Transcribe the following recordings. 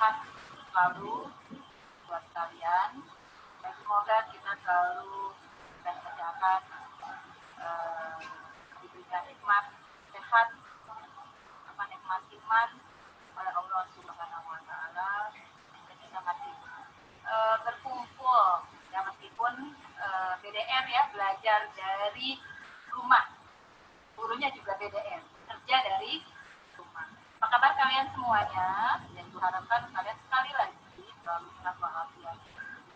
sehat selalu buat kalian. Dan semoga kita selalu dan kesehatan, diberikan nikmat sehat, nikmat iman oleh Allah Subhanahu Wa Taala, dan kita masih berkumpul ya, meskipun BDR ya, belajar dari rumah, gurunya juga BDR, kerja dari rumah. Apa kabar kalian semuanya? Dan diharapkan kalian sekali lagi selalu sehat walafiat,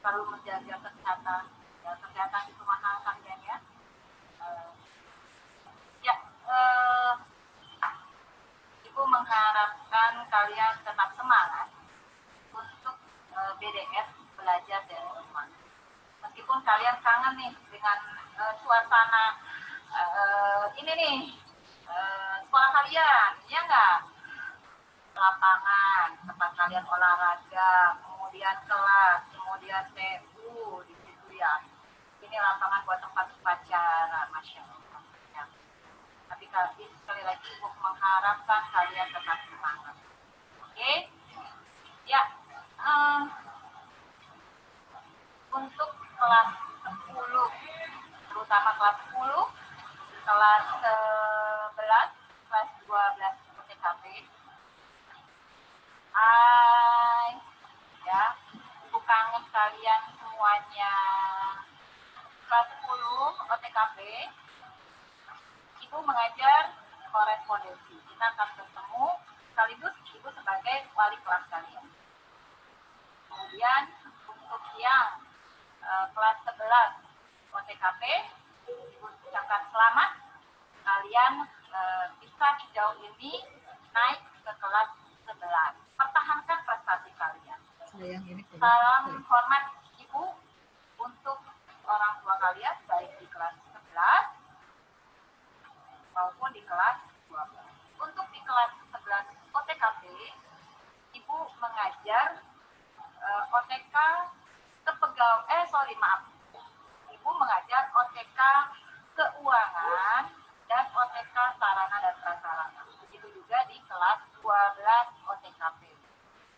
selalu menjaga kesehatan. Ya, kesehatan itu mahal kalian ya. Ibu mengharapkan kalian tetap semangat untuk BDS, belajar dari rumah. Meskipun kalian kangen nih dengan suasana ini nih, sekolah kalian, ya nggak? Lapangan, tempat kalian olahraga, kemudian kelas, kemudian TU di situ ya. Ini lapangan buat tempat upacara, Masya Allah. Ya. Tapi sekali lagi Ibu mengharapkan kalian tetap semangat. Oke? Ya. Untuk kelas 10, terutama kelas 10, kelas 11, kelas 12 UTKP. Hai, ya, Ibu kangen kalian semuanya. Kelas 10 OTKP, Ibu mengajar korespondensi. Kita akan bertemu sekaligus Ibu sebagai wali kelas kalian. Kemudian untuk yang kelas 11 OTKP, Ibu ucapkan selamat. Kalian bisa sejauh ini naik ke kelas 11. Pertahankan prestasi kalian. Salam hormat Ibu untuk orang tua kalian, baik di kelas 11 maupun di kelas 12. Untuk di kelas 11 OTKP, Ibu mengajar OTK Ibu mengajar OTK keuangan dan OTK sarana dan prasarana. Begitu juga di kelas 12 OTKP.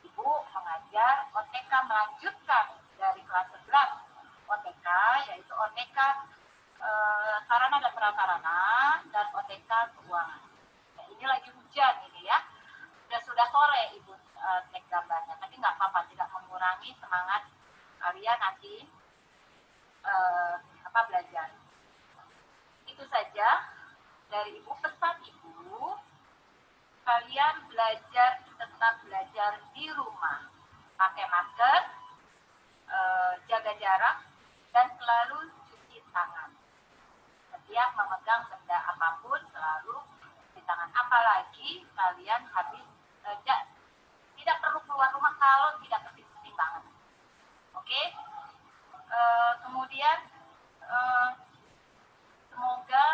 Ibu mengajar OTK melanjutkan dari kelas 11 OTK, yaitu OTK sarana dan prasarana dan OTK keuangan. Nah, ini lagi hujan ini ya. Sudah sore Ibu cek gambarnya, tapi nggak apa-apa, tidak mengurangi semangat kalian nanti belajar. Itu saja dari Ibu. Pesan Ibu, kalian tetap belajar di rumah, pakai masker, jaga jarak, dan selalu cuci tangan. Setiap memegang benda apapun selalu cuci tangan. Apalagi kalian habis tidak perlu keluar rumah kalau tidak penting banget. Oke? Kemudian semoga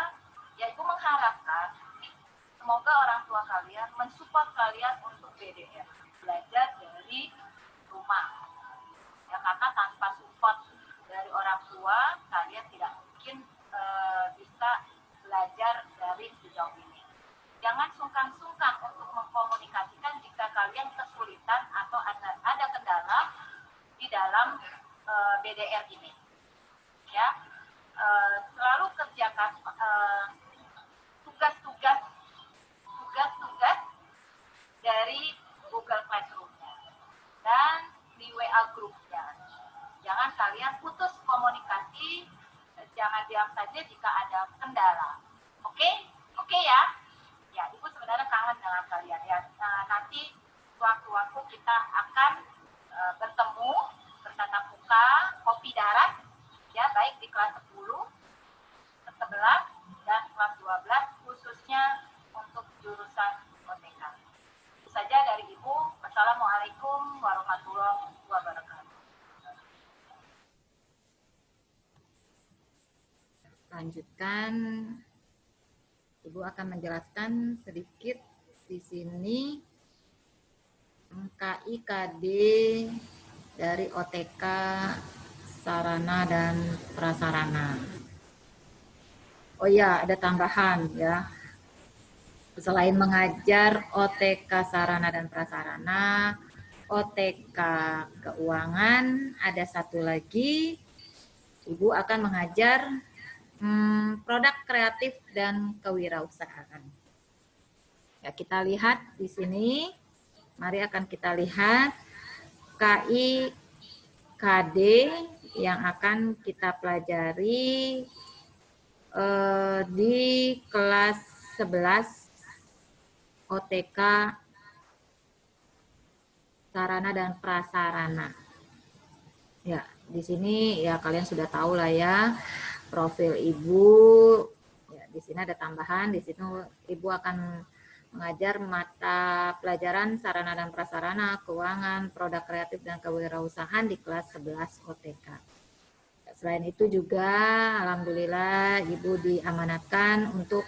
ya Ibu mengharapkan semoga orang tua kalian mensupport kalian untuk BDR, belajar dari rumah. Ya, karena tanpa support dari orang tua kalian tidak mungkin bisa belajar dari sejauh ini. Jangan sungkan-sungkan untuk mengkomunikasikan jika kalian kesulitan atau ada kendala di dalam BDR ini. Ya, selalu kerjakan tugas-tugas dari Google Classroom-nya dan di WA grupnya. Jangan kalian putus komunikasi, jangan diam saja jika ada kendala. Oke? Oke ya? Ya, Ibu sebenarnya kangen dengan kalian ya. Nanti waktu-waktu kita akan bertemu, bertatap muka, kopi darat, ya, baik di kelas 10, 11, dan kelas 12, khususnya untuk jurusan OTK. Itu saja dari Ibu. Wassalamualaikum warahmatullahi wabarakatuh. Lanjutkan. Ibu akan menjelaskan sedikit di sini KIKD dari OTK sarana dan prasarana. Oh ya, ada tambahan ya. Selain mengajar OTK sarana dan prasarana, OTK keuangan, ada satu lagi, Ibu akan mengajar produk kreatif dan kewirausahaan. Ya, kita lihat di sini. Mari akan kita lihat KI KD yang akan kita pelajari di kelas 11 OTK sarana dan prasarana. Ya, di sini ya kalian sudah tahu lah ya profil Ibu. Ya, di sini ada tambahan, di situ Ibu akan mengajar mata pelajaran sarana dan prasarana, keuangan, produk kreatif dan kewirausahaan di kelas 11 OTK. Selain itu juga alhamdulillah Ibu diamanatkan untuk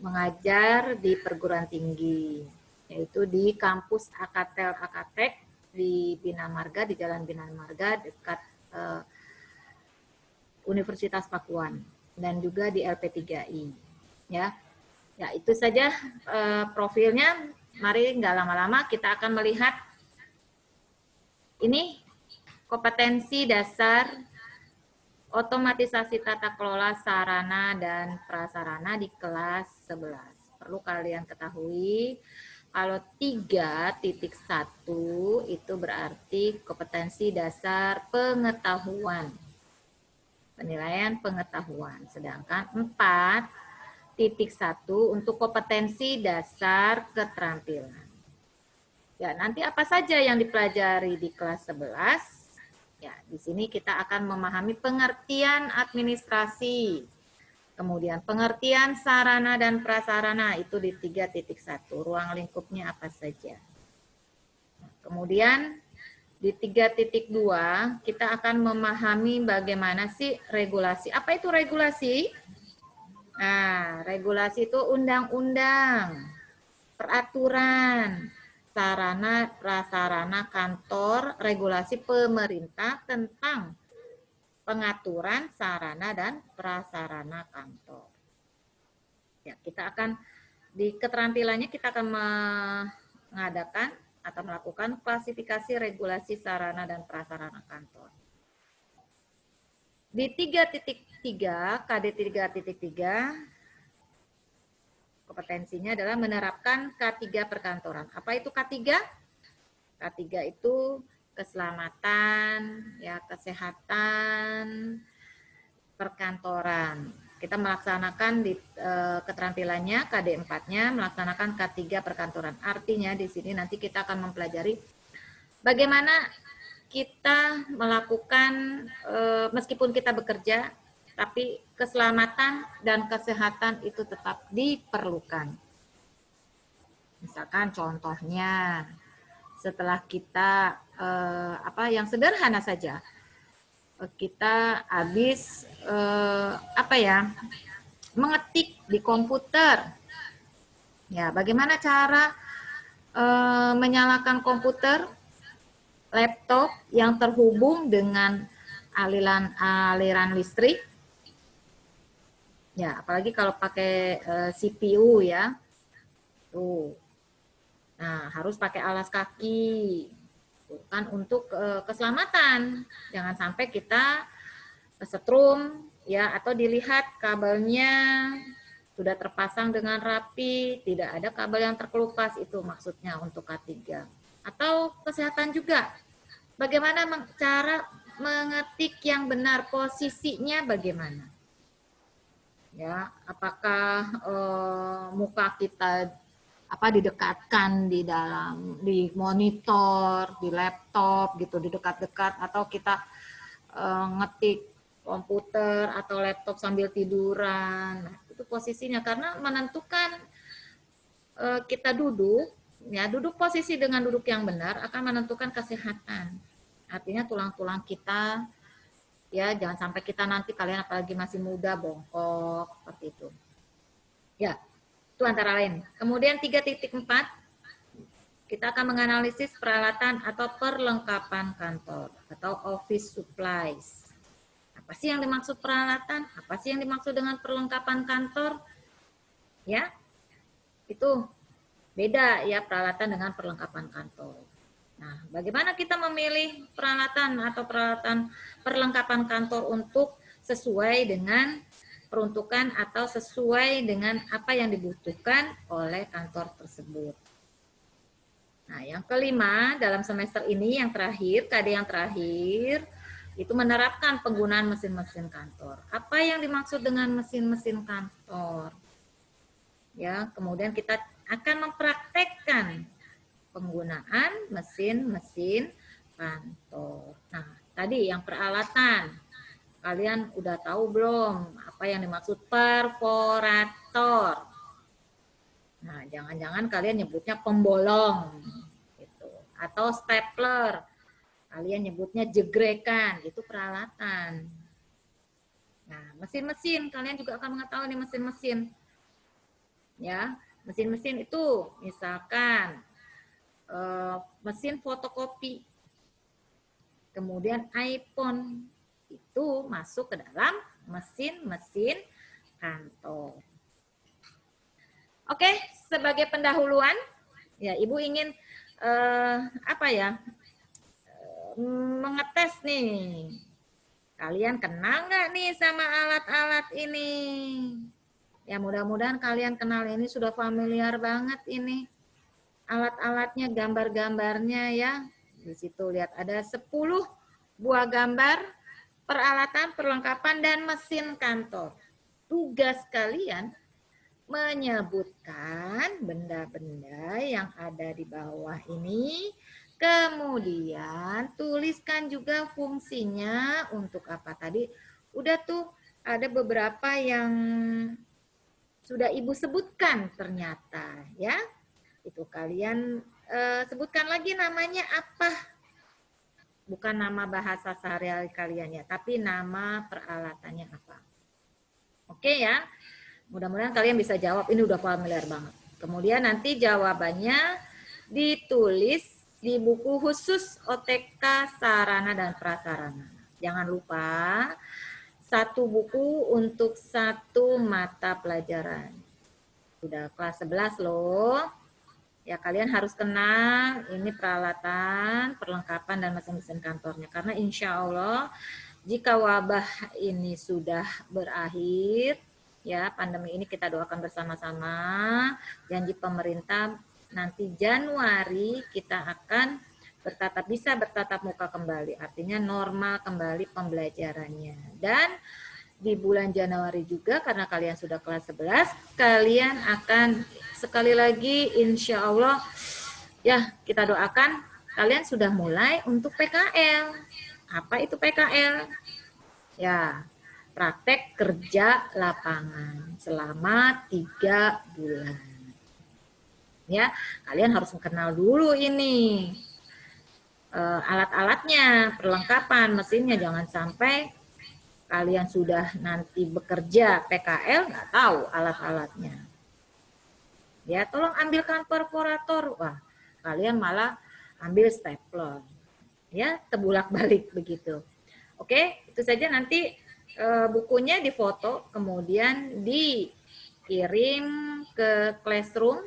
mengajar di perguruan tinggi, yaitu di kampus Akatel Akatek di Bina Marga, di Jalan Bina Marga dekat Universitas Pakuan, dan juga di LP3I. Ya. Ya, itu saja profilnya. Mari nggak lama-lama kita akan melihat ini kompetensi dasar otomatisasi tata kelola sarana dan prasarana di kelas 11. Perlu kalian ketahui kalau 3.1 itu berarti kompetensi dasar pengetahuan. Penilaian pengetahuan. Sedangkan 4.1 untuk kompetensi dasar keterampilan. Ya, nanti apa saja yang dipelajari di kelas 11? Ya, di sini kita akan memahami pengertian administrasi. Kemudian pengertian sarana dan prasarana itu di 3.1. Ruang lingkupnya apa saja. Kemudian di 3.2 kita akan memahami bagaimana sih regulasi. Apa itu regulasi? Nah, regulasi itu undang-undang, peraturan, sarana, prasarana kantor, regulasi pemerintah tentang pengaturan sarana dan prasarana kantor. Ya, kita akan di keterampilannya kita akan mengadakan atau melakukan klasifikasi regulasi sarana dan prasarana kantor. Di 3.3, KD 3.3, kompetensinya adalah menerapkan K3 perkantoran. Apa itu K3? K3 itu keselamatan, ya, kesehatan, perkantoran. Kita melaksanakan di keterampilannya KD 4-nya melaksanakan K3 perkantoran. Artinya di sini nanti kita akan mempelajari bagaimana kita melakukan meskipun kita bekerja, tapi keselamatan dan kesehatan itu tetap diperlukan. Misalkan contohnya setelah kita yang sederhana saja, kita habis mengetik di komputer. Ya, bagaimana cara menyalakan komputer, laptop yang terhubung dengan aliran listrik. Ya, apalagi kalau pakai CPU ya. Tuh. Nah, harus pakai alas kaki. Tuh, kan untuk keselamatan. Jangan sampai kita kesetrum ya, atau dilihat kabelnya sudah terpasang dengan rapi, tidak ada kabel yang terkelupas, itu maksudnya untuk K3. Atau kesehatan juga. Bagaimana cara mengetik yang benar, posisinya bagaimana? Ya, apakah muka kita didekatkan di monitor, di laptop gitu, didekat-dekat, atau kita ngetik komputer atau laptop sambil tiduran. Nah, itu posisinya karena menentukan kita duduk. Ya, duduk posisi dengan duduk yang benar akan menentukan kesehatan. Artinya tulang-tulang kita, ya jangan sampai kita nanti, kalian apalagi masih muda, bongkok, seperti itu. Ya, itu antara lain. Kemudian 3.4, kita akan menganalisis peralatan atau perlengkapan kantor atau office supplies. Apa sih yang dimaksud peralatan? Apa sih yang dimaksud dengan perlengkapan kantor? Ya, itu beda ya peralatan dengan perlengkapan kantor. Nah, bagaimana kita memilih peralatan atau peralatan perlengkapan kantor untuk sesuai dengan peruntukan atau sesuai dengan apa yang dibutuhkan oleh kantor tersebut. Nah, yang kelima dalam semester ini yang terakhir, KD yang terakhir, itu menerapkan penggunaan mesin-mesin kantor. Apa yang dimaksud dengan mesin-mesin kantor? Ya, kemudian kita akan mempraktekkan penggunaan mesin-mesin kantor. Nah, tadi yang peralatan, kalian udah tahu belum apa yang dimaksud perforator? Nah, jangan-jangan kalian nyebutnya pembolong, gitu. Atau stapler, kalian nyebutnya jegrekan, itu peralatan. Nah, mesin-mesin, kalian juga akan mengetahui nih mesin-mesin. Ya, mesin-mesin itu misalkan mesin fotokopi, kemudian iPhone, itu masuk ke dalam mesin-mesin kantor. Oke, sebagai pendahuluan, ya Ibu ingin mengetes nih. Kalian kenal nggak nih sama alat-alat ini? Ya mudah-mudahan kalian kenal ini, sudah familiar banget ini. Alat-alatnya, gambar-gambarnya ya. Di situ lihat ada 10 buah gambar, peralatan, perlengkapan, dan mesin kantor. Tugas kalian menyebutkan benda-benda yang ada di bawah ini, kemudian tuliskan juga fungsinya untuk apa tadi. Udah tuh ada beberapa yang sudah Ibu sebutkan ternyata ya. Itu kalian sebutkan lagi namanya apa. Bukan nama bahasa sehari-hari kalian ya, tapi nama peralatannya apa. Oke ya. Mudah-mudahan kalian bisa jawab, ini udah familiar banget. Kemudian nanti jawabannya ditulis di buku khusus OTK Sarana dan Prasarana. Jangan lupa, satu buku untuk satu mata pelajaran. Sudah kelas 11 loh. Ya kalian harus kenal ini peralatan, perlengkapan, dan mesin-mesin kantornya. Karena insya Allah jika wabah ini sudah berakhir, ya pandemi ini kita doakan bersama-sama, janji pemerintah nanti Januari kita akan bisa bertatap muka kembali, artinya normal kembali pembelajarannya. Dan di bulan Januari juga karena kalian sudah kelas 11, kalian akan sekali lagi insya Allah ya kita doakan kalian sudah mulai untuk PKL. Apa itu PKL? Ya, praktek kerja lapangan selama 3 bulan. Ya, kalian harus mengenal dulu ini alat-alatnya, perlengkapan, mesinnya. Jangan sampai kalian sudah nanti bekerja PKL nggak tahu alat-alatnya. Ya, tolong ambilkan perforator. Wah, kalian malah ambil stapler. Ya, terbulak-balik begitu. Oke, itu saja. Nanti bukunya difoto, kemudian dikirim ke Classroom,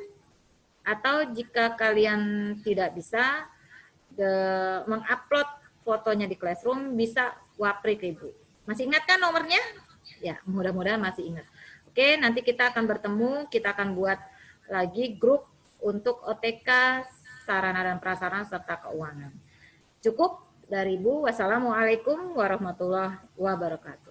atau jika kalian tidak bisa mengupload fotonya di Classroom, bisa wapri ke Ibu. Masih ingat kan nomornya? Ya, mudah-mudahan masih ingat. Oke, nanti kita akan bertemu, kita akan buat lagi grup untuk OTK, sarana dan prasarana, serta keuangan. Cukup dari Ibu. Wassalamualaikum warahmatullahi wabarakatuh.